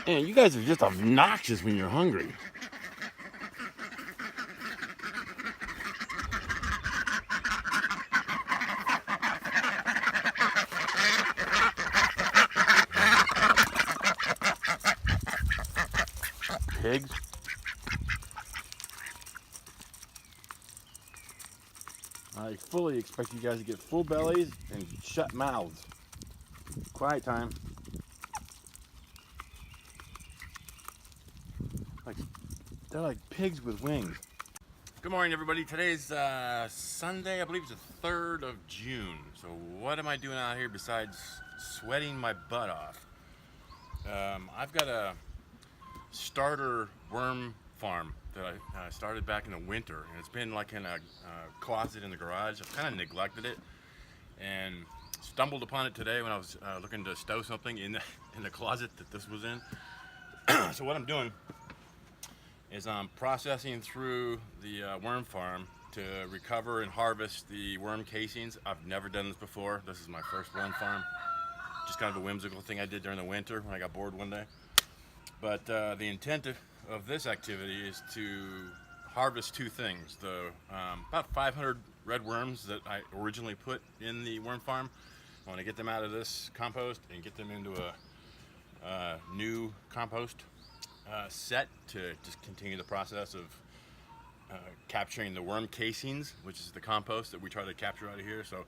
Man, you guys are just obnoxious when you're hungry. Pigs. I fully expect you guys to get full bellies and shut mouths. Quiet time. Like, they're like pigs with wings. Good morning, everybody. Today's Sunday. I believe it's the 3rd of June. So what am I doing out here besides sweating my butt off? I've got a starter worm farm that I started back in the winter, and it's been like in a closet in the garage. I've kind of neglected it and stumbled upon it today when I was looking to stow something in the closet that this was in. So what I'm doing is I'm processing through the worm farm to recover and harvest the worm casings. I've never done this before. This is my first worm farm. Just kind of a whimsical thing I did during the winter when I got bored one day. But the intent of this activity is to harvest two things. The about 500 red worms that I originally put in the worm farm. I want to get them out of this compost and get them into a new compost set to just continue the process of capturing the worm casings, which is the compost that we try to capture out of here. So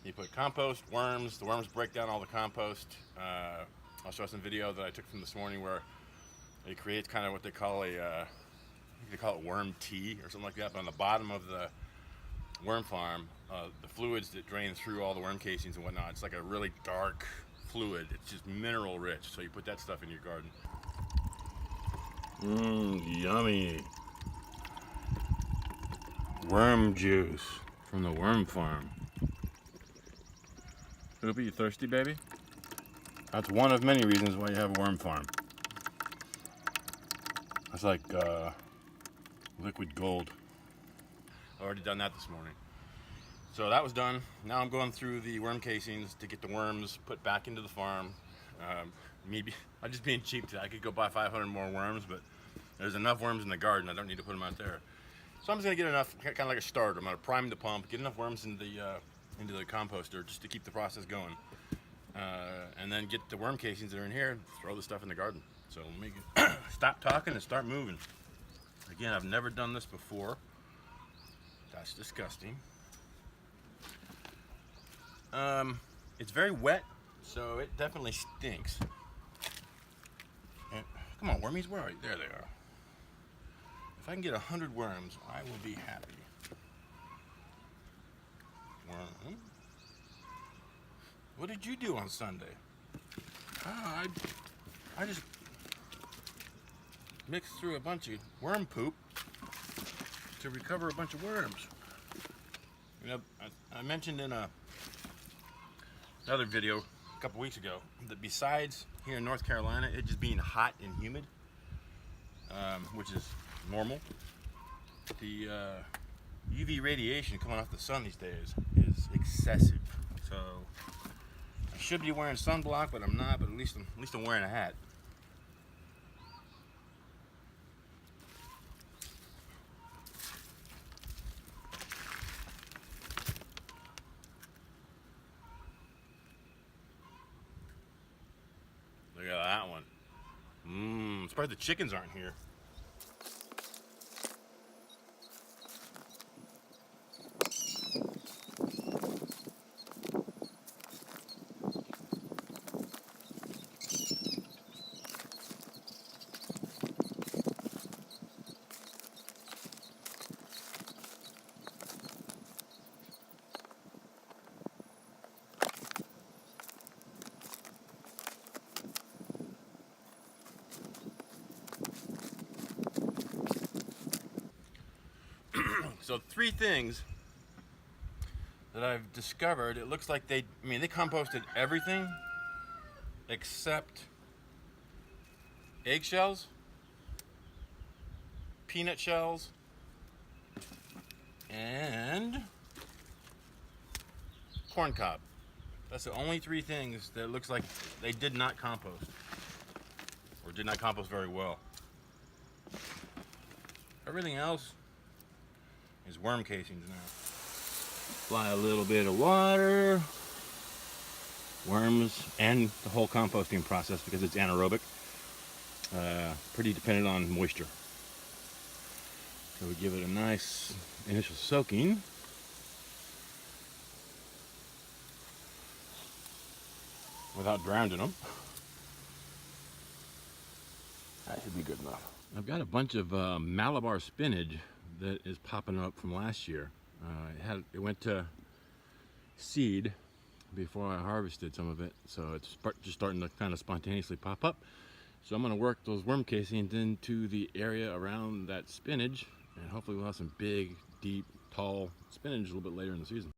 you put compost, worms, the worms break down all the compost. I'll show some video that I took from this morning where it creates kind of what they call they call it worm tea or something like that. But on the bottom of the worm farm, the fluids that drain through all the worm casings and whatnot, it's like a really dark fluid. It's just mineral rich. So you put that stuff in your garden. Yummy. Worm juice from the worm farm. Hope you thirsty, baby? That's one of many reasons why you have a worm farm. It's like liquid gold. I've already done that this morning. So that was done. Now I'm going through the worm casings to get the worms put back into the farm. Maybe I'm just being cheap today. I could go buy 500 more worms, but there's enough worms in the garden. I don't need to put them out there. So I'm just gonna get enough, kind of like a starter. I'm gonna prime the pump, get enough worms into the composter just to keep the process going, and then get the worm casings that are in here and throw the stuff in the garden. So let me stop talking and start moving. Again, I've never done this before. That's disgusting. It's very wet, so it definitely stinks. And, come on, wormies, where are you? There they are. If I can get 100 worms, I will be happy. Worm. What did you do on Sunday? I just mixed through a bunch of worm poop to recover a bunch of worms. You know, I mentioned in another video a couple weeks ago that besides here in North Carolina, it just being hot and humid, which is normal, the UV radiation coming off the sun these days is excessive. So I should be wearing sunblock, but I'm not. But at least I'm wearing a hat. Look at that one. I'm surprised the chickens aren't here. So 3 things that I've discovered. It looks like they composted everything except eggshells, peanut shells, and corn cob. That's the only 3 things that it looks like they did not compost. or did not compost very well. Everything else is worm casings now. Apply a little bit of water, worms, and the whole composting process, because it's anaerobic, pretty dependent on moisture. So we give it a nice initial soaking. Without drowning them. That should be good enough. I've got a bunch of Malabar spinach that is popping up from last year. It went to seed before I harvested some of it, so it's just starting to kind of spontaneously pop up. So I'm going to work those worm casings into the area around that spinach, and hopefully we'll have some big, deep, tall spinach a little bit later in the season.